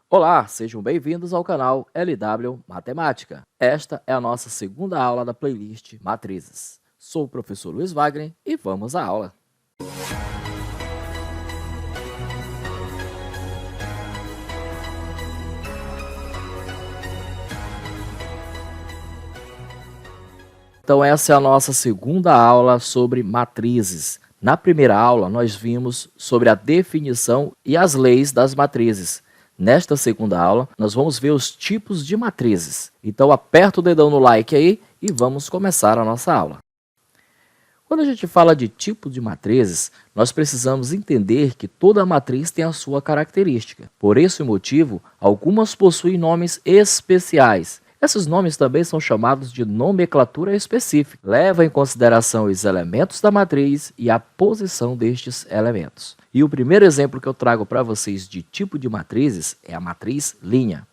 Olá, sejam bem-vindos ao canal LW Matemática. Esta é a nossa segunda aula da playlist Matrizes. Sou o professor Luiz Wagner e vamos à aula. Então, essa é a nossa segunda aula sobre matrizes. Na primeira aula, nós vimos sobre a definição e as leis das matrizes. Nesta segunda aula, nós vamos ver os tipos de matrizes. Então, aperta o dedão no like aí e vamos começar a nossa aula. Quando a gente fala de tipo de matrizes, nós precisamos entender que toda matriz tem a sua característica. Por esse motivo, algumas possuem nomes especiais. Esses nomes também são chamados de nomenclatura específica. Leva em consideração os elementos da matriz e a posição destes elementos. E o primeiro exemplo que eu trago para vocês de tipo de matrizes é a matriz linha.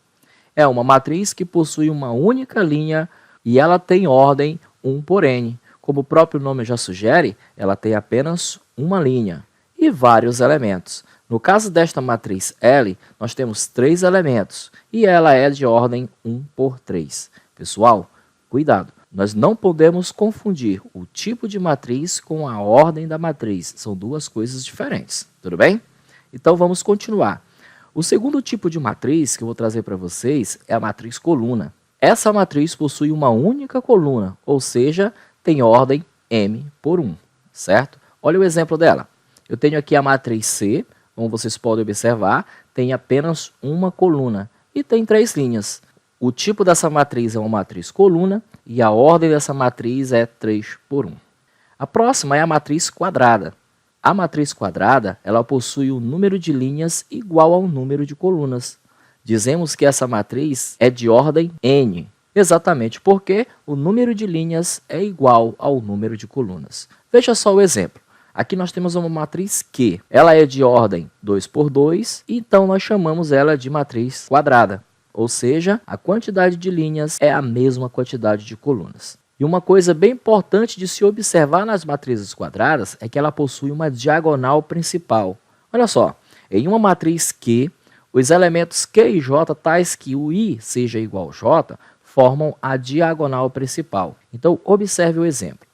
É uma matriz que possui uma única linha e ela tem ordem 1 por n. Como o próprio nome já sugere, ela tem apenas uma linha e vários elementos. No caso desta matriz L, nós temos 3 elementos e ela é de ordem 1 por 3. Pessoal, cuidado! Nós não podemos confundir o tipo de matriz com a ordem da matriz. São duas coisas diferentes, tudo bem? Então, vamos continuar. O segundo tipo de matriz que eu vou trazer para vocês é a matriz coluna. Essa matriz possui uma única coluna, ou seja, tem ordem m por 1, certo? Olha o exemplo dela. Eu tenho aqui a matriz C, como vocês podem observar, tem apenas uma coluna e tem 3 linhas. O tipo dessa matriz é uma matriz coluna e a ordem dessa matriz é 3 por 1. A próxima é a matriz quadrada. A matriz quadrada ela possui um número de linhas igual ao número de colunas. Dizemos que essa matriz é de ordem n, exatamente porque o número de linhas é igual ao número de colunas. Veja só o exemplo. Aqui nós temos uma matriz Q. Ela é de ordem 2 por 2, então nós chamamos ela de matriz quadrada. Ou seja, a quantidade de linhas é a mesma quantidade de colunas. E uma coisa bem importante de se observar nas matrizes quadradas é que ela possui uma diagonal principal. Olha só, em uma matriz Q, os elementos Q e J, tais que o I seja igual a J, formam a diagonal principal. Então, observe o exemplo.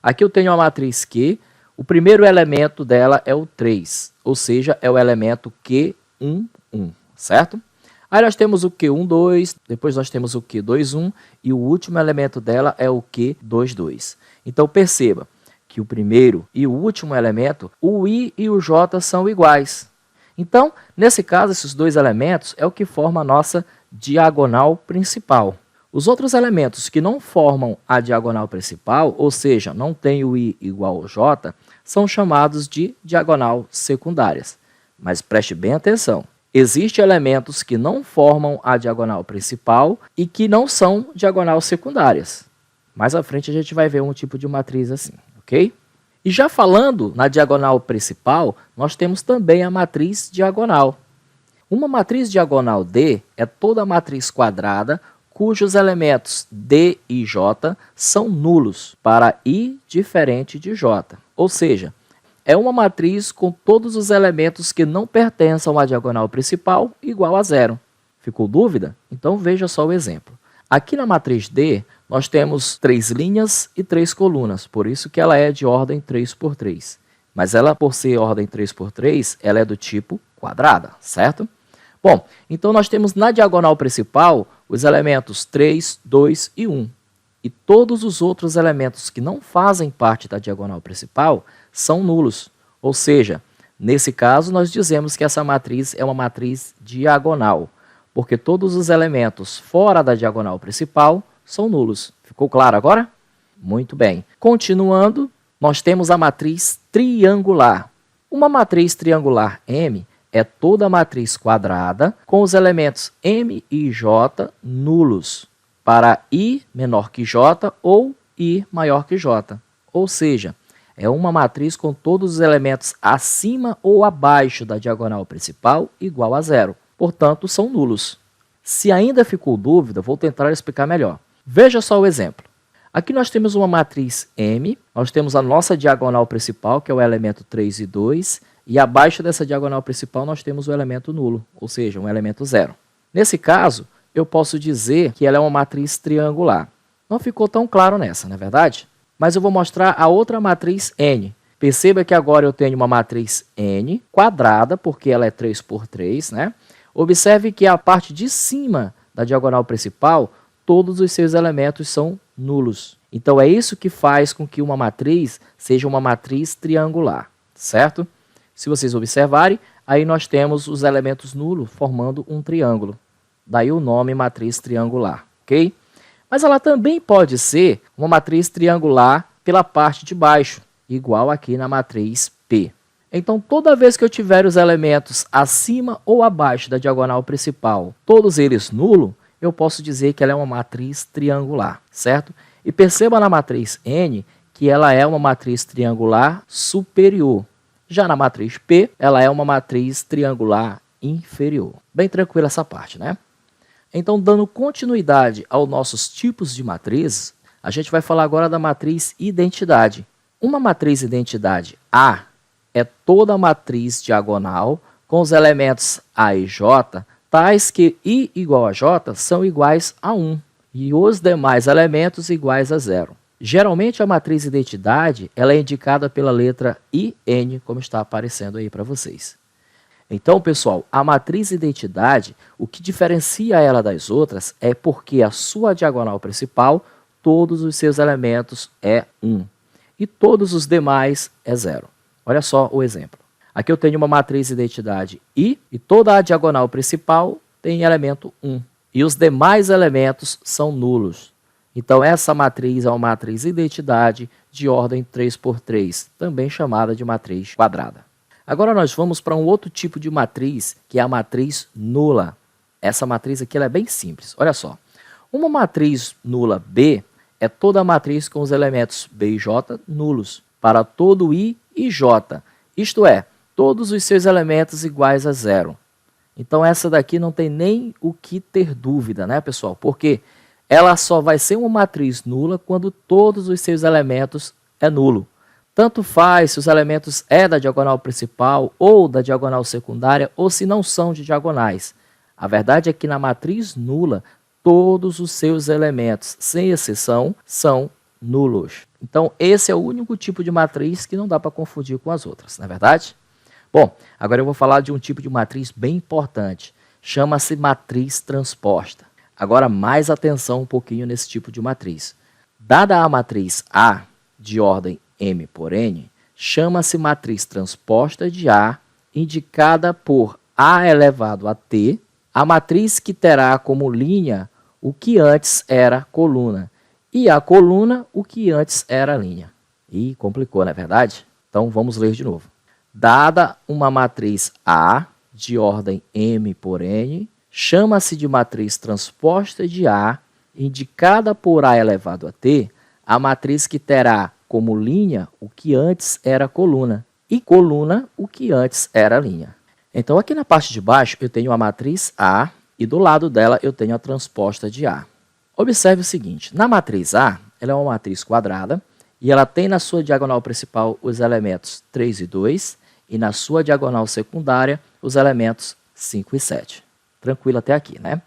Aqui eu tenho a matriz Q. O primeiro elemento dela é o 3, ou seja, é o elemento Q1, 1, certo? Aí nós temos o Q1, 2, depois nós temos o Q2, 1 e o último elemento dela é o Q2, 2. Então perceba que o primeiro e o último elemento, o I e o J são iguais. Então, nesse caso, esses dois elementos é o que forma a nossa diagonal principal. Os outros elementos que não formam a diagonal principal, ou seja, não tem o I igual ao J, são chamados de diagonal secundárias. Mas preste bem atenção. Existem elementos que não formam a diagonal principal e que não são diagonal secundárias. Mais à frente a gente vai ver um tipo de matriz assim, ok? E já falando na diagonal principal, nós temos também a matriz diagonal. Uma matriz diagonal D é toda matriz quadrada cujos elementos D e J são nulos para I diferente de J. Ou seja, é uma matriz com todos os elementos que não pertencem à diagonal principal igual a 0. Ficou dúvida? Então veja só o exemplo. Aqui na matriz D, nós temos 3 linhas e 3 colunas, por isso que ela é de ordem 3 por 3. Mas ela, por ser ordem 3 por 3, ela é do tipo quadrada, certo? Bom, então nós temos na diagonal principal os elementos 3, 2 e 1. E todos os outros elementos que não fazem parte da diagonal principal são nulos. Ou seja, nesse caso nós dizemos que essa matriz é uma matriz diagonal, porque todos os elementos fora da diagonal principal são nulos. Ficou claro agora? Muito bem. Continuando, nós temos a matriz triangular. Uma matriz triangular M é toda matriz quadrada com os elementos M e J nulos para I menor que J ou I maior que J. Ou seja, é uma matriz com todos os elementos acima ou abaixo da diagonal principal igual a 0. Portanto, são nulos. Se ainda ficou dúvida, vou tentar explicar melhor. Veja só o exemplo. Aqui nós temos uma matriz M, nós temos a nossa diagonal principal, que é o elemento 3 e 2, e abaixo dessa diagonal principal nós temos o elemento nulo, ou seja, um elemento zero. Nesse caso, eu posso dizer que ela é uma matriz triangular. Não ficou tão claro nessa, não é verdade? Mas eu vou mostrar a outra matriz N. Perceba que agora eu tenho uma matriz N quadrada, porque ela é 3 por 3, né? Observe que a parte de cima da diagonal principal, todos os seus elementos são nulos. Então, é isso que faz com que uma matriz seja uma matriz triangular, certo? Se vocês observarem, aí nós temos os elementos nulos formando um triângulo. Daí o nome matriz triangular, ok? Mas ela também pode ser uma matriz triangular pela parte de baixo, igual aqui na matriz P. Então, toda vez que eu tiver os elementos acima ou abaixo da diagonal principal, todos eles nulo, eu posso dizer que ela é uma matriz triangular, certo? E perceba na matriz N que ela é uma matriz triangular superior. Já na matriz P, ela é uma matriz triangular inferior. Bem tranquila essa parte, né? Então, dando continuidade aos nossos tipos de matrizes, a gente vai falar agora da matriz identidade. Uma matriz identidade A é toda a matriz diagonal com os elementos A e J, tais que I igual a J são iguais a 1 e os demais elementos iguais a 0. Geralmente, a matriz identidade ela é indicada pela letra IN, como está aparecendo aí para vocês. Então, pessoal, a matriz identidade, o que diferencia ela das outras é porque a sua diagonal principal, todos os seus elementos é 1 e todos os demais é 0. Olha só o exemplo. Aqui eu tenho uma matriz identidade I e toda a diagonal principal tem elemento 1 e os demais elementos são nulos. Então, essa matriz é uma matriz identidade de ordem 3 por 3, também chamada de matriz quadrada. Agora nós vamos para um outro tipo de matriz, que é a matriz nula. Essa matriz aqui ela é bem simples. Olha só, uma matriz nula B é toda a matriz com os elementos B e J nulos, para todo I e J, isto é, todos os seus elementos iguais a 0. Então, essa daqui não tem nem o que ter dúvida, né, pessoal? Porque ela só vai ser uma matriz nula quando todos os seus elementos é nulo. Tanto faz se os elementos é da diagonal principal ou da diagonal secundária ou se não são de diagonais. A verdade é que na matriz nula, todos os seus elementos, sem exceção, são nulos. Então, esse é o único tipo de matriz que não dá para confundir com as outras, não é verdade? Bom, agora eu vou falar de um tipo de matriz bem importante. Chama-se matriz transposta. Agora, mais atenção um pouquinho nesse tipo de matriz. Dada a matriz A, de ordem M por N, chama-se matriz transposta de A, indicada por A elevado a T, a matriz que terá como linha o que antes era coluna, e a coluna o que antes era linha. E complicou, não é verdade? Então, vamos ler de novo. Dada uma matriz A, de ordem M por N, chama-se de matriz transposta de A, indicada por A elevado a T, a matriz que terá como linha o que antes era coluna, e coluna o que antes era linha. Então, aqui na parte de baixo, eu tenho a matriz A, e do lado dela eu tenho a transposta de A. Observe o seguinte, na matriz A, ela é uma matriz quadrada, e ela tem na sua diagonal principal os elementos 3 e 2, e na sua diagonal secundária os elementos 5 e 7. Tranquilo até aqui, né?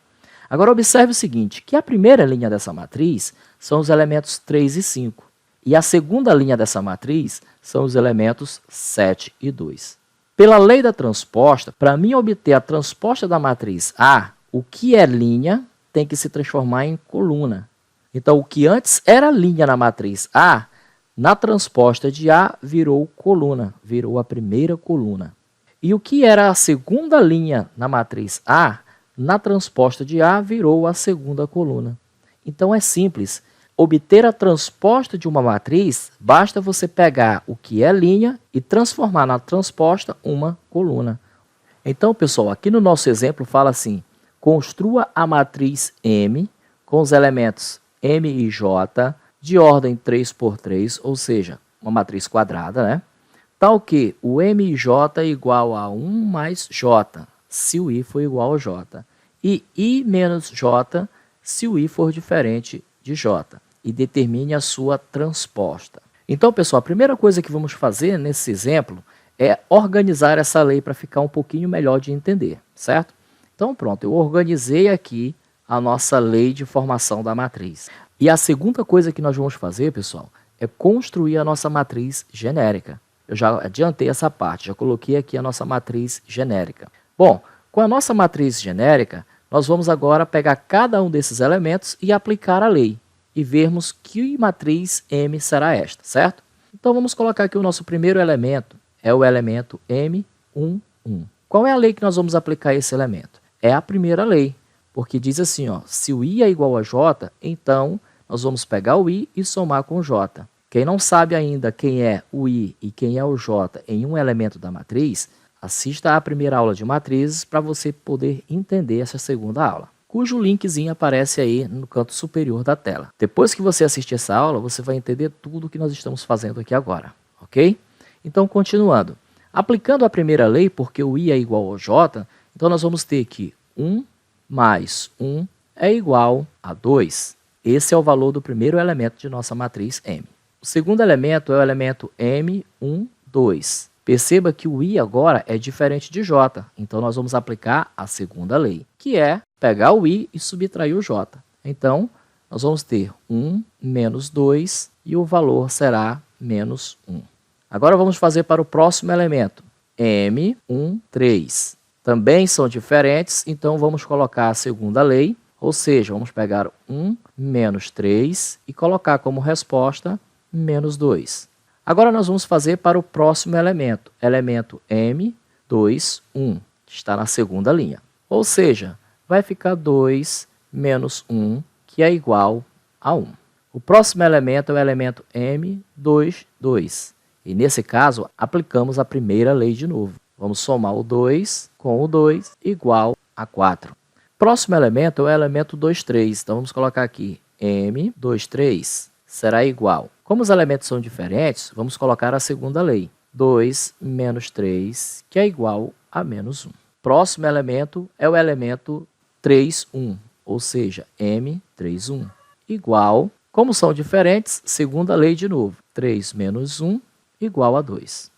Agora, observe o seguinte, que a primeira linha dessa matriz são os elementos 3 e 5. E a segunda linha dessa matriz são os elementos 7 e 2. Pela lei da transposta, para mim obter a transposta da matriz A, o que é linha tem que se transformar em coluna. Então, o que antes era linha na matriz A, na transposta de A virou coluna, virou a primeira coluna. E o que era a segunda linha na matriz A, na transposta de A virou a segunda coluna. Então, é simples. Obter a transposta de uma matriz, basta você pegar o que é linha e transformar na transposta uma coluna. Então, pessoal, aqui no nosso exemplo fala assim, construa a matriz M com os elementos M e J de ordem 3 por 3, ou seja, uma matriz quadrada, né? Tal que o M e J é igual a 1 mais J, se o I for igual a J, e I menos J, se o I for diferente de J. E determine a sua transposta. Então, pessoal, a primeira coisa que vamos fazer nesse exemplo é organizar essa lei para ficar um pouquinho melhor de entender, certo? Então pronto, eu organizei aqui a nossa lei de formação da matriz. E a segunda coisa que nós vamos fazer, pessoal, é construir a nossa matriz genérica. Eu já adiantei essa parte, já coloquei aqui a nossa matriz genérica. Bom, com a nossa matriz genérica, nós vamos agora pegar cada um desses elementos e aplicar a lei. E vermos que matriz M será esta, certo? Então vamos colocar aqui o nosso primeiro elemento, é o elemento M11. Qual é a lei que nós vamos aplicar a esse elemento? É a primeira lei, porque diz assim, ó, se o I é igual a J, então nós vamos pegar o I e somar com o J. Quem não sabe ainda quem é o I e quem é o J em um elemento da matriz, assista à primeira aula de matrizes para você poder entender essa segunda aula, cujo linkzinho aparece aí no canto superior da tela. Depois que você assistir essa aula, você vai entender tudo o que nós estamos fazendo aqui agora, ok? Então, continuando. Aplicando a primeira lei, porque o I é igual ao J, então nós vamos ter que 1 mais 1 é igual a 2. Esse é o valor do primeiro elemento de nossa matriz M. O segundo elemento é o elemento M12. Perceba que o I agora é diferente de J, então nós vamos aplicar a segunda lei, que é pegar o I e subtrair o J. Então, nós vamos ter 1 menos 2 e o valor será menos 1. Agora vamos fazer para o próximo elemento, M13. Também são diferentes, então vamos colocar a segunda lei, ou seja, vamos pegar 1 menos 3 e colocar como resposta menos 2. Agora nós vamos fazer para o próximo elemento M21, que está na segunda linha. Ou seja, vai ficar 2 menos 1, que é igual a 1. O próximo elemento é o elemento M22. E nesse caso, aplicamos a primeira lei de novo. Vamos somar o 2 com o 2 igual a 4. Próximo elemento é o elemento 23. Então vamos colocar aqui M23 será igual. Como os elementos são diferentes, vamos colocar a segunda lei. 2 menos 3, que é igual a menos 1. Próximo elemento é o elemento 31, ou seja, M31, igual, como são diferentes, segunda lei de novo. 3 menos 1 igual a 2.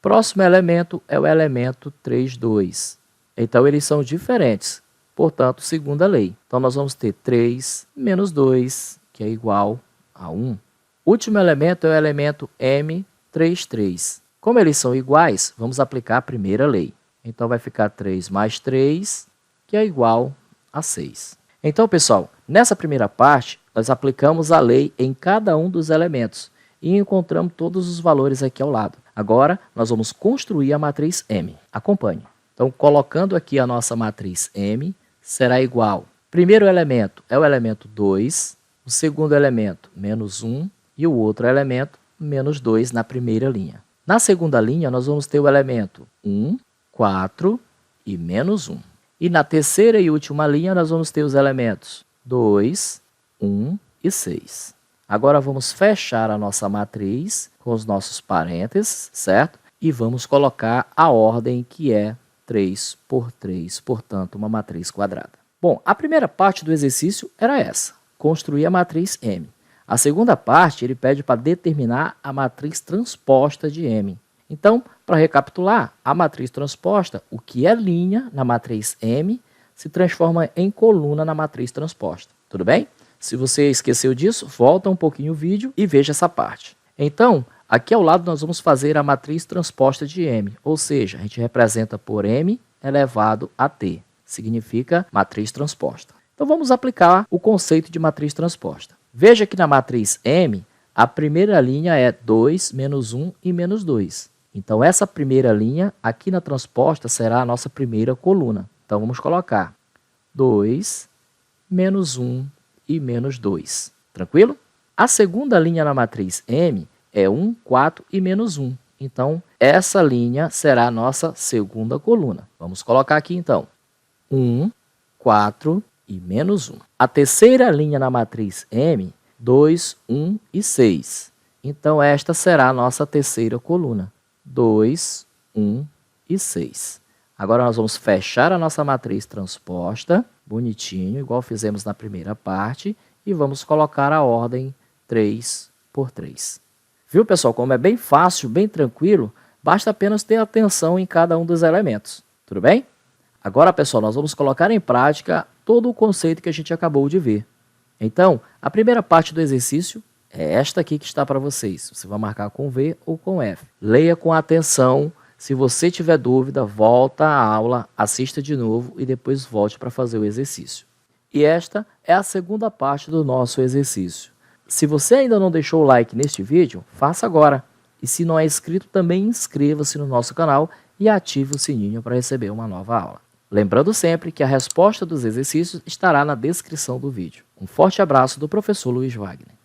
Próximo elemento é o elemento 32. Então, eles são diferentes, portanto, segunda lei. Então, nós vamos ter 3 menos 2, que é igual a 1. Último elemento é o elemento M33. Como eles são iguais, vamos aplicar a primeira lei. Então, vai ficar 3 mais 3, que é igual a 6. Então, pessoal, nessa primeira parte, nós aplicamos a lei em cada um dos elementos e encontramos todos os valores aqui ao lado. Agora, nós vamos construir a matriz M. Acompanhe. Então, colocando aqui a nossa matriz M, será igual. Primeiro elemento é o elemento 2, o segundo elemento, menos 1, e o outro elemento, menos 2, na primeira linha. Na segunda linha, nós vamos ter o elemento 1, 4 e menos 1. E na terceira e última linha, nós vamos ter os elementos 2, 1 e 6. Agora, vamos fechar a nossa matriz com os nossos parênteses, certo? E vamos colocar a ordem que é 3 por 3, portanto, uma matriz quadrada. Bom, a primeira parte do exercício era essa, construir a matriz M. A segunda parte, ele pede para determinar a matriz transposta de M. Então, para recapitular, a matriz transposta, o que é linha na matriz M, se transforma em coluna na matriz transposta. Tudo bem? Se você esqueceu disso, volta um pouquinho o vídeo e veja essa parte. Então, aqui ao lado nós vamos fazer a matriz transposta de M, ou seja, a gente representa por M elevado a T. Significa matriz transposta. Então, vamos aplicar o conceito de matriz transposta. Veja que na matriz M, a primeira linha é 2, menos 1 e menos 2. Então, essa primeira linha aqui na transposta será a nossa primeira coluna. Então, vamos colocar 2, menos 1 e menos 2. Tranquilo? A segunda linha na matriz M é 1, 4 e menos 1. Então, essa linha será a nossa segunda coluna. Vamos colocar aqui, então, 1, 4 e menos 1. A terceira linha na matriz M, 2, 1 e 6. Então, esta será a nossa terceira coluna. 2, 1 e 6. Agora, nós vamos fechar a nossa matriz transposta, bonitinho, igual fizemos na primeira parte, e vamos colocar a ordem 3 por 3. Viu, pessoal, como é bem fácil, bem tranquilo? Basta apenas ter atenção em cada um dos elementos, tudo bem? Agora, pessoal, nós vamos colocar em prática todo o conceito que a gente acabou de ver. Então, a primeira parte do exercício é esta aqui que está para vocês. Você vai marcar com V ou com F. Leia com atenção. Se você tiver dúvida, volta à aula, assista de novo e depois volte para fazer o exercício. E esta é a segunda parte do nosso exercício. Se você ainda não deixou o like neste vídeo, faça agora. E se não é inscrito, também inscreva-se no nosso canal e ative o sininho para receber uma nova aula. Lembrando sempre que a resposta dos exercícios estará na descrição do vídeo. Um forte abraço do professor Luiz Wagner.